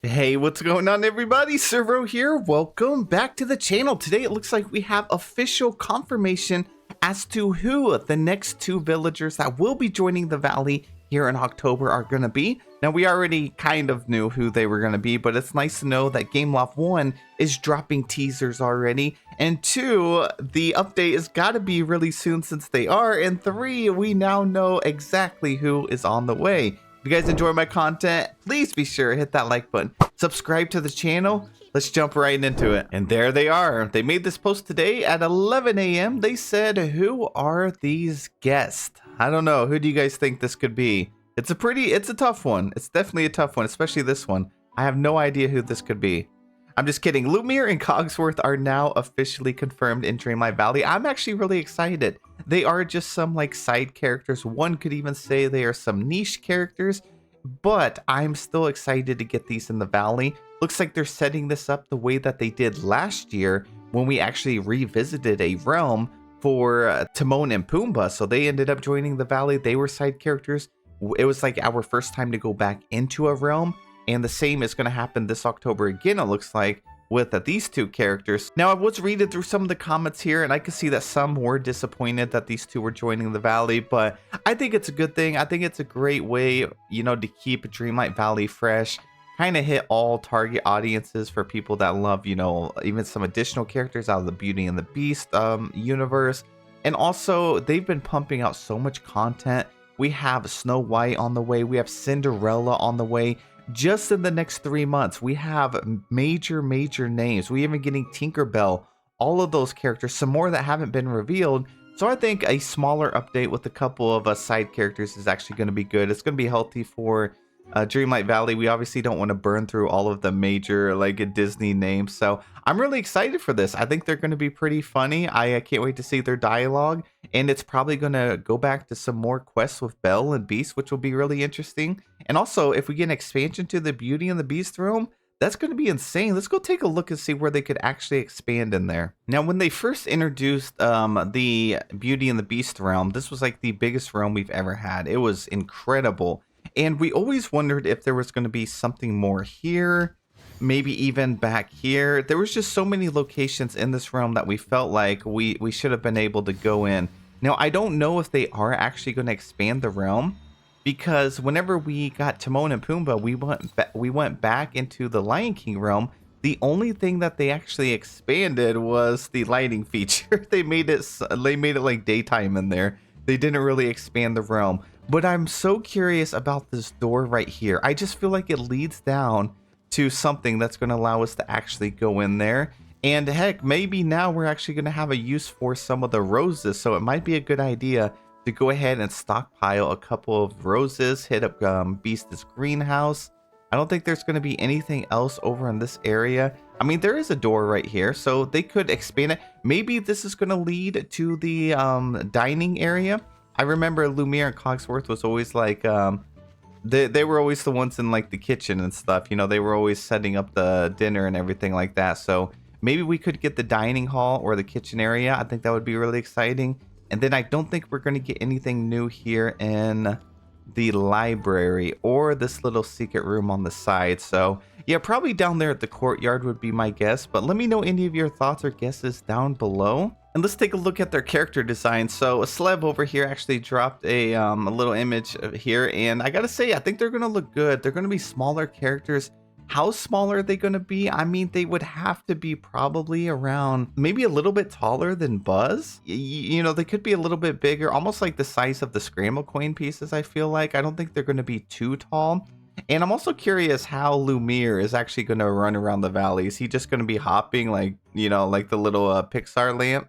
Hey, what's going on, everybody? Servo here. Welcome back to the channel. Today it looks like we have official confirmation as to who the next two villagers that will be joining the valley here in October are going to be. Now, we already kind of knew who they were going to be, but it's nice to know that Gameloft 1 is dropping teasers already. And 2, the update has got to be really soon since they are. And 3, we now know exactly who is on the way. If you guys enjoy my content, please be sure to hit that like button. Subscribe to the channel. Let's jump right into it. And there they are. They made this post today at 11 a.m. They said, who are these guests? I don't know. Who do you guys think this could be? It's a tough one. It's definitely a tough one, especially this one. I have no idea who this could be. I'm just kidding. Lumiere and Cogsworth are now officially confirmed in Dreamlight Valley. I'm actually really excited. They are just some like side characters. One could even say they are some niche characters, but I'm still excited to get these in the valley. Looks like they're setting this up the way that they did last year when we actually revisited a realm for Timon and Pumbaa. So they ended up joining the valley. They were side characters. It was like our first time to go back into a realm. And the same is going to happen this October again, it looks like, with these two characters. Now, I was reading through some of the comments here, and I could see that some were disappointed that these two were joining the valley, but I think it's a good thing. I think it's a great way, you know, to keep Dreamlight Valley fresh, kind of hit all target audiences for people that love, you know, even some additional characters out of the Beauty and the Beast universe. And also, they've been pumping out so much content. We have Snow White on the way. We have Cinderella on the way. Just in the next 3 months, we have major names. We even getting Tinkerbell, all of those characters, some more that haven't been revealed. So I think a smaller update with a couple of side characters is actually going to be good. It's going to be healthy for Dreamlight Valley. We obviously don't want to burn through all of the major like Disney names. So I'm really excited for this. I think they're going to be pretty funny. I can't wait to see their dialogue. And it's probably going to go back to some more quests with Belle and Beast, which will be really interesting. And also, if we get an expansion to the Beauty and the Beast realm, that's going to be insane. Let's go take a look and see where they could actually expand in there. Now, when they first introduced the Beauty and the Beast realm, this was like the biggest realm we've ever had. It was incredible. And we always wondered if there was going to be something more here, maybe even back here. There was just so many locations in this realm that we felt like we should have been able to go in. Now, I don't know if they are actually going to expand the realm, because whenever we got Timon and Pumbaa, we went back into the Lion King realm. The only thing that they actually expanded was the lighting feature. They made it like daytime in there. They didn't really expand the realm. But I'm so curious about this door right here. I just feel like it leads down to something that's going to allow us to actually go in there. And heck, maybe now we're actually going to have a use for some of the roses. So it might be a good idea to go ahead and stockpile a couple of roses, hit up Beast's greenhouse. I don't think there's going to be anything else over in this area. I mean, there is a door right here, so they could expand it. Maybe this is going to lead to the dining area. I remember Lumiere and Cogsworth was always like, they were always the ones in like the kitchen and stuff. You know, they were always setting up the dinner and everything like that. So maybe we could get the dining hall or the kitchen area. I think that would be really exciting. And then I don't think we're going to get anything new here in the library or this little secret room on the side. So yeah, probably down there at the courtyard would be my guess. But let me know any of your thoughts or guesses down below. And let's take a look at their character design. So a celeb over here actually dropped a little image here. And I got to say, I think they're going to look good. They're going to be smaller characters. How small are they going to be? I mean, they would have to be probably around maybe a little bit taller than Buzz. You know, they could be a little bit bigger, almost like the size of the Scramble coin pieces, I feel like. I don't think they're going to be too tall. And I'm also curious how Lumiere is actually going to run around the valley. Is he just going to be hopping like, you know, like the little Pixar lamp?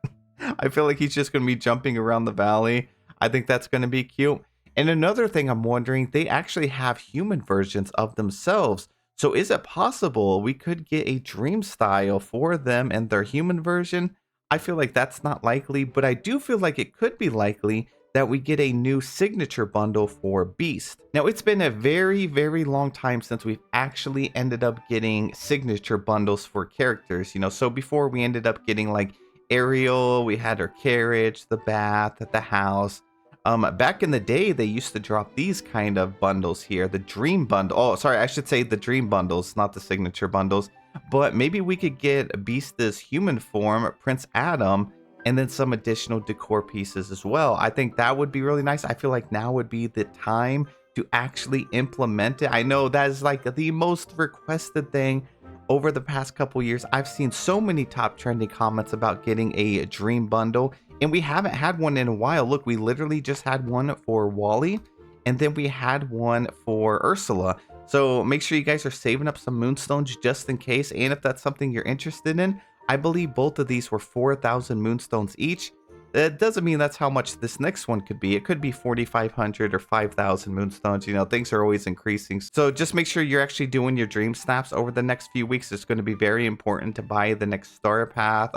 I feel like he's just going to be jumping around the valley. I think that's going to be cute. And another thing I'm wondering, they actually have human versions of themselves. So is it possible we could get a dream style for them and their human version? I feel like that's not likely, but I do feel like it could be likely that we get a new signature bundle for Beast. Now, it's been a very long time since we've actually ended up getting signature bundles for characters. You know, so before we ended up getting like Ariel, we had her carriage, the bath, the house. Back in the day, they used to drop these kind of bundles here, the Dream Bundle. Oh, sorry, I should say the Dream Bundles, not the signature bundles. But maybe we could get Beast's human form, Prince Adam, and then some additional decor pieces as well. I think that would be really nice. I feel like now would be the time to actually implement it. I know that is like the most requested thing over the past couple years. I've seen so many top trending comments about getting a dream bundle, and we haven't had one in a while. Look, we literally just had one for Wally, and then we had one for Ursula. So make sure you guys are saving up some moonstones just in case, and if that's something you're interested in, I believe both of these were 4,000 moonstones each. That doesn't mean that's how much this next one could be. It could be 4,500 or 5,000 moonstones. You know, things are always increasing. So just make sure you're actually doing your dream snaps over the next few weeks. It's going to be very important to buy the next star path.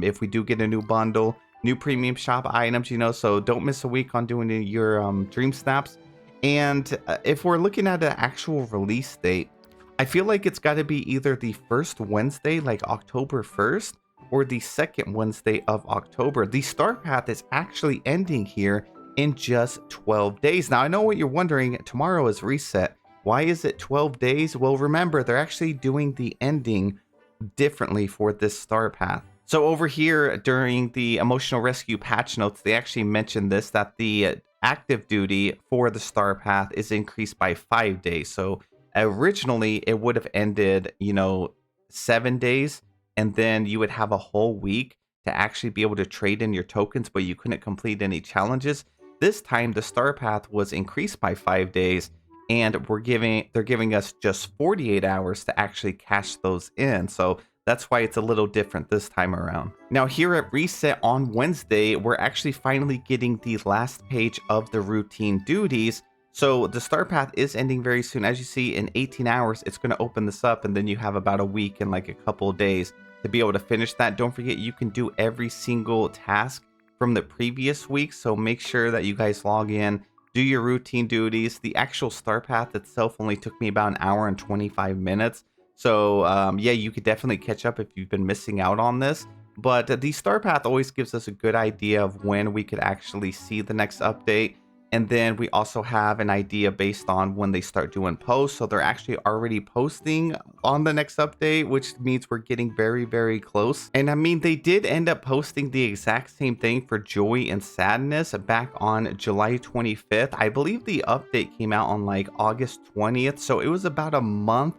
If we do get a new bundle, new premium shop items, you know, so don't miss a week on doing your dream snaps. And if we're looking at an actual release date, I feel like it's got to be either the first Wednesday, like October 1st, or the second Wednesday of October. The star path is actually ending here in just 12 days. Now, I know what you're wondering. Tomorrow is reset. Why is it 12 days? Well, remember, they're actually doing the ending differently for this star path. So over here during the emotional rescue patch notes, they actually mentioned this, that the active duty for the star path is increased by 5 days. So originally it would have ended, you know, 7 days, and then you would have a whole week to actually be able to trade in your tokens, but you couldn't complete any challenges. This time the star path was increased by 5 days, and they're giving us just 48 hours to actually cash those in. So that's why it's a little different this time around. Now here at Reset on Wednesday, we're actually finally getting the last page of the routine duties. So the star path is ending very soon. As you see, in 18 hours, it's going to open this up, and then you have about a week and like a couple of days to be able to finish that. Don't forget, you can do every single task from the previous week. So make sure that you guys log in, do your routine duties. The actual star path itself only took me about an hour and 25 minutes. So yeah, you could definitely catch up if you've been missing out on this. But the star path always gives us a good idea of when we could actually see the next update. And then we also have an idea based on when they start doing posts. So they're actually already posting on the next update, which means we're getting very, very close. And I mean, they did end up posting the exact same thing for Joy and Sadness back on July 25th. I believe the update came out on like August 20th. So it was about a month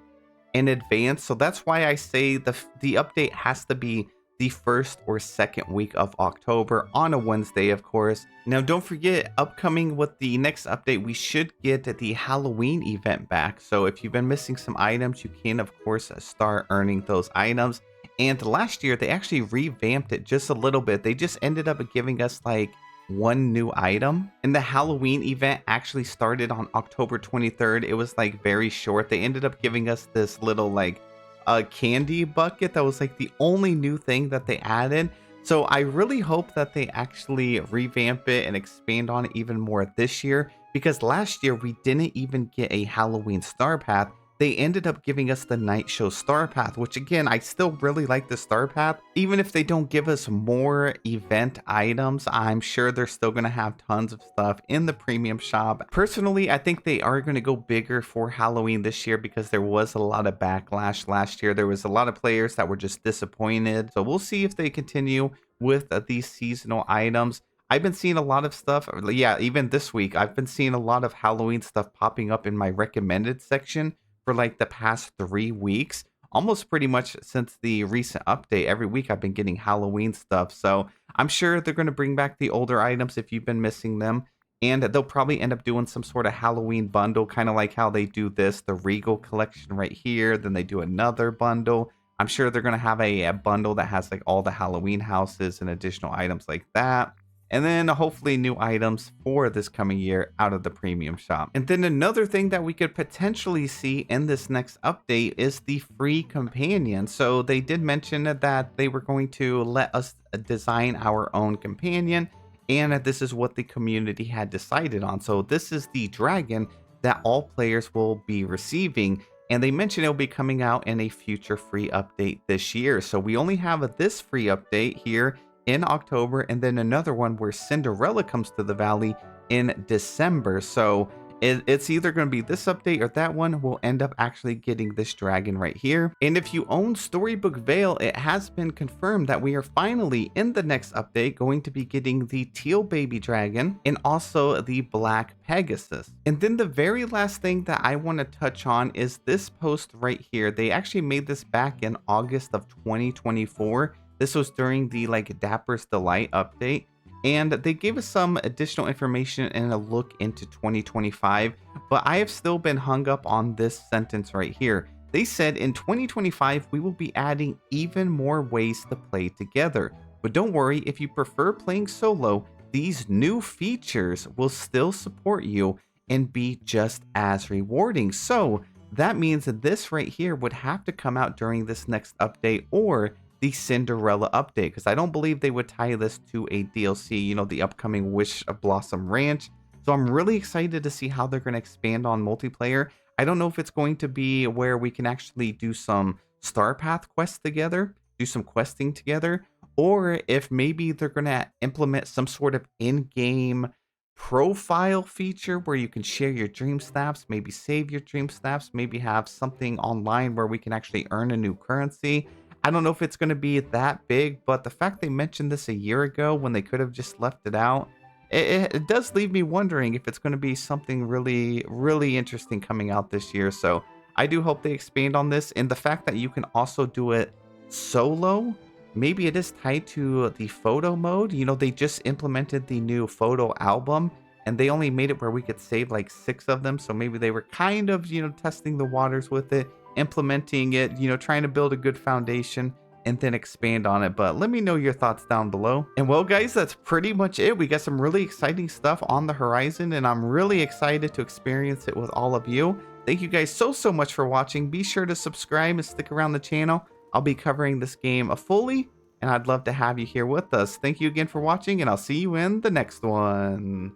in advance. So that's why I say the update has to be the first or second week of October on a Wednesday, of course. Now, don't forget, upcoming with the next update, we should get the Halloween event back. So if you've been missing some items, you can, of course, start earning those items. And last year, they actually revamped it just a little bit. They just ended up giving us like one new item, and the Halloween event actually started on October 23rd. It was like very short. They ended up giving us this little like a candy bucket that was like the only new thing that they added. So I really hope that they actually revamp it and expand on it even more this year, because last year we didn't even get a Halloween star path. They ended up giving us the night show star path, which again, I still really like the star path. Even if they don't give us more event items, I'm sure they're still going to have tons of stuff in the premium shop. Personally, I think they are going to go bigger for Halloween this year, because there was a lot of backlash last year. There was a lot of players that were just disappointed. So we'll see if they continue with these seasonal items. I've been seeing a lot of stuff. Yeah, even this week, I've been seeing a lot of Halloween stuff popping up in my recommended section for like the past 3 weeks, almost pretty much since the recent update. Every week I've been getting Halloween stuff. So I'm sure they're going to bring back the older items if you've been missing them. And they'll probably end up doing some sort of Halloween bundle, kind of like how they do this, the Regal collection right here. Then they do another bundle. I'm sure they're going to have a bundle that has like all the Halloween houses and additional items like that. And then hopefully new items for this coming year out of the premium shop. And then another thing that we could potentially see in this next update is the free companion. So they did mention that they were going to let us design our own companion, and that this is what the community had decided on. So this is the dragon that all players will be receiving. And they mentioned it'll be coming out in a future free update this year. So we only have this free update here in October, and then another one where Cinderella comes to the valley in December. So it's either going to be this update or that one. Will end up actually getting this dragon right here. And if you own Storybook Vale, it has been confirmed that we are finally in the next update going to be getting the teal baby dragon and also the black Pegasus. And then the very last thing that I want to touch on is this post right here. They actually made this back in August of 2024. This was during the Dapper's Delight update. And they gave us some additional information and a look into 2025, but I have still been hung up on this sentence right here. They said in 2025, we will be adding even more ways to play together. But don't worry, if you prefer playing solo, these new features will still support you and be just as rewarding. So that means that this right here would have to come out during this next update or the Cinderella update, because I don't believe they would tie this to a DLC, you know, the upcoming Wish of Blossom Ranch. So I'm really excited to see how they're going to expand on multiplayer. I don't know if it's going to be where we can actually do some Star Path quests together, do some questing together, or if maybe they're going to implement some sort of in-game profile feature where you can share your dream snaps, maybe save your dream snaps, maybe have something online where we can actually earn a new currency. I don't know if it's going to be that big, but the fact they mentioned this a year ago when they could have just left it out, it does leave me wondering if it's going to be something really, really interesting coming out this year. So I do hope they expand on this. And the fact that you can also do it solo, maybe it is tied to the photo mode. You know, they just implemented the new photo album and they only made it where we could save like 6 of them. So maybe they were kind of, you know, testing the waters with it, implementing it, you know, trying to build a good foundation and then expand on it. But let me know your thoughts down below. And well, guys, that's pretty much it. We got some really exciting stuff on the horizon and I'm really excited to experience it with all of you. Thank you guys so much for watching. Be sure to subscribe and stick around the channel. I'll be covering this game fully and I'd love to have you here with us. Thank you again for watching and I'll see you in the next one.